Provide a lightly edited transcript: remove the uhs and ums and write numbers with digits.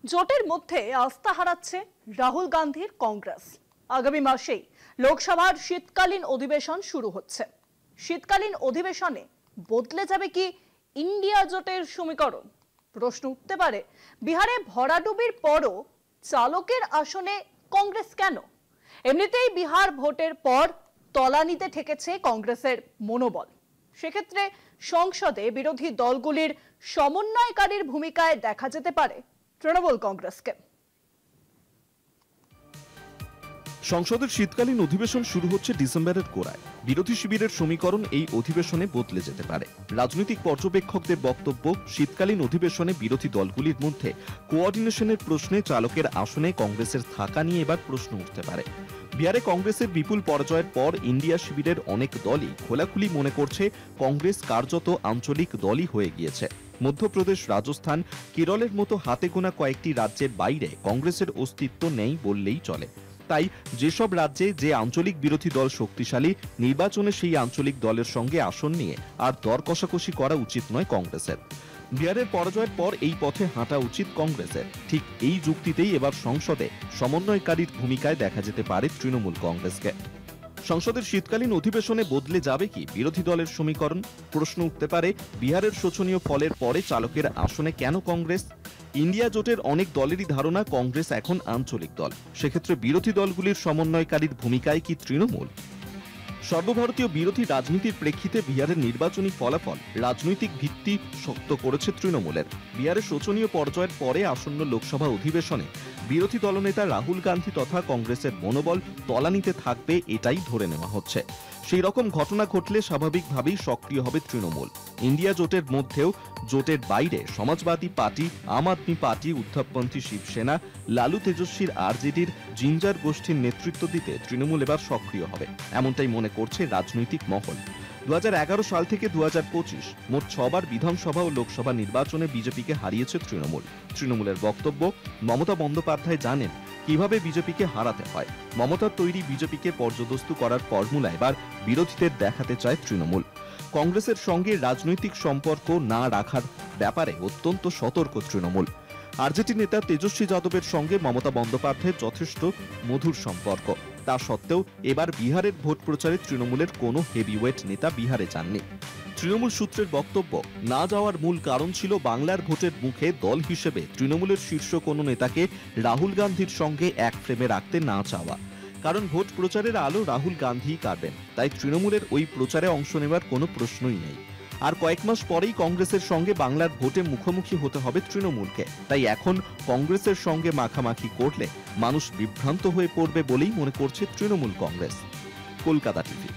জোটের মধ্যে আস্থা হারাচ্ছে রাহুল গান্ধীর কংগ্রেস। আগামী মাসেই লোকসভার শীতকালীন অধিবেশন শুরু হচ্ছে। শীতকালীন অধিবেশনে বদলে যাবে কি ইন্ডিয়া জোটের সমীকরণ? প্রশ্ন উঠতে পারে, বিহারে ভরাডুবির পরও চালকের আসনে কংগ্রেস কেন? এমনিতেই বিহার ভোটের পর তলানিতে ঠেকেছে কংগ্রেসের মনোবল। সেক্ষেত্রে সংসদে বিরোধী দলগুলির সমন্বয়কারীর ভূমিকায় দেখা যেতে পারে তৃণমূল কংগ্রেসকে। সংসদের শীতকালীন অধিবেশন শুরু হচ্ছে ডিসেম্বরের গোড়ায়। বিরোধী শিবিরের সমীকরণ এই অধিবেশনে বদলে যেতে পারে। রাজনৈতিক পর্যবেক্ষকদের বক্তব্য, শীতকালীন অধিবেশনে বিরোধী দলগুলির মধ্যে কোঅর্ডিনেশনের প্রশ্নে চালকের আসনে কংগ্রেসের থাকা নিয়ে এবার প্রশ্ন উঠতে পারে। বিহারে কংগ্রেসের বিপুল পরাজয়ের পর ইন্ডিয়া শিবিরের অনেক দলই খোলাখুলি মনে করছে কংগ্রেস কার্যত আঞ্চলিক দলই হয়ে গিয়েছে। মধ্যপ্রদেশ, রাজস্থান, কেরলের মতো হাতে গোনা কয়েকটি রাজ্যের বাইরে কংগ্রেসের অস্তিত্ব নেই বললেই চলে। তাই যেসব রাজ্যে যে আঞ্চলিক বিরোধী দল শক্তিশালী, নির্বাচনে সেই আঞ্চলিক দলের সঙ্গে আসন নিয়ে আর দর কষাকষি করা উচিত নয় কংগ্রেসের। বিহারের পরাজয়ের পর এই পথে হাঁটা উচিত কংগ্রেসের। ঠিক এই যুক্তিতেই এবার সংসদে সমন্বয়কারীর ভূমিকায় দেখা যেতে পারে তৃণমূল কংগ্রেসকে। সংসদের শীতকালীন অধিবেশনে বদলে যাবে কি বিরোধী দলের সমীকরণ? প্রশ্ন উঠতে পারে, বিহারের শোচনীয় ফলের পরে চালকের আসনে কেন কংগ্রেস? ইন্ডিয়া জোটের অনেক দলেরই ধারণা কংগ্রেস এখন আঞ্চলিক দল। সেক্ষেত্রে বিরোধী দলগুলির সমন্বয়কারীর ভূমিকায় কি তৃণমূল? সর্বভারতীয় বিরোধী রাজনীতির প্রেক্ষিতে বিহারের নির্বাচনী ফলাফল রাজনৈতিক ভিত্তি শক্ত করেছে তৃণমূলের। বিহারের শোচনীয় পরাজয়ের পরে আসন্ন লোকসভা অধিবেশনে বিরোধী দলনেতা রাহুল গান্ধী তথা কংগ্রেসের মনোবল তলানিতে থাকবে, এটাই ধরে নেওয়া হচ্ছে। সেই রকম ঘটনা ঘটলে স্বাভাবিকভাবেই সক্রিয় হবে তৃণমূল। ইন্ডিয়া জোটের মধ্যেও জোটের বাইরে সমাজবাদী পার্টি, আম আদমি পার্টি, উদ্ধবপন্থী শিবসেনা, লালু তেজস্বীর আরজেডির জিঞ্জার গোষ্ঠীর নেতৃত্ব দিতে তৃণমূল এবার সক্রিয় হবে, এমনটাই মনে করছে রাজনৈতিক মহল। 2011 সাল থেকে 2025 মোট 6 বার বিধানসভা ও লোকসভা নির্বাচনে বিজেপিকে হারিয়েছে তৃণমূল। তৃণমূলের বক্তব্য, মমতা বন্দ্যোপাধ্যায় জানেন কিভাবে বিজেপিকে হারাতে হয়। মমতার তৈরি বিজেপিকে পর্যদস্তু করার ফর্মুলা এবার বিরোধীদের দেখাতে চায় তৃণমূল। কংগ্রেসের সঙ্গে রাজনৈতিক সম্পর্ক না রাখার ব্যাপারে অত্যন্ত সতর্ক তৃণমূল। আরজেডি নেতা তেজস্বী যাদবের সঙ্গে মমতা বন্দ্যোপাধ্যায়ের যথেষ্ট মধুর সম্পর্ক। তা সত্ত্বেও এবার বিহারের ভোট প্রচারে তৃণমূলের কোনো হেভিওয়েট নেতা বিহারে যাননি। তৃণমূল সূত্রের বক্তব্য, না যাওয়ার মূল কারণ ছিল বাংলার ভোটের মুখে দল হিসেবে তৃণমূলের শীর্ষ কোনো নেতাকে রাহুল গান্ধীর সঙ্গে এক ফ্রেমে রাখতে না চাওয়া। কারণ ভোট প্রচারের আলো রাহুল গান্ধীই কাটবেন, তাই তৃণমূলের ওই প্রচারে অংশ নেওয়ার কোনো প্রশ্নই নেই। আর কয়েক মাস পরেই কংগ্রেসের সঙ্গে বাংলার ভোটে মুখোমুখি হতে হবে তৃণমূলকে। তাই এখন কংগ্রেসের সঙ্গে মাখামাখি করলে মানুষ বিভ্রান্ত হয়ে পড়বে বলেই মনে করছে তৃণমূল কংগ্রেস। কলকাতা টিভি।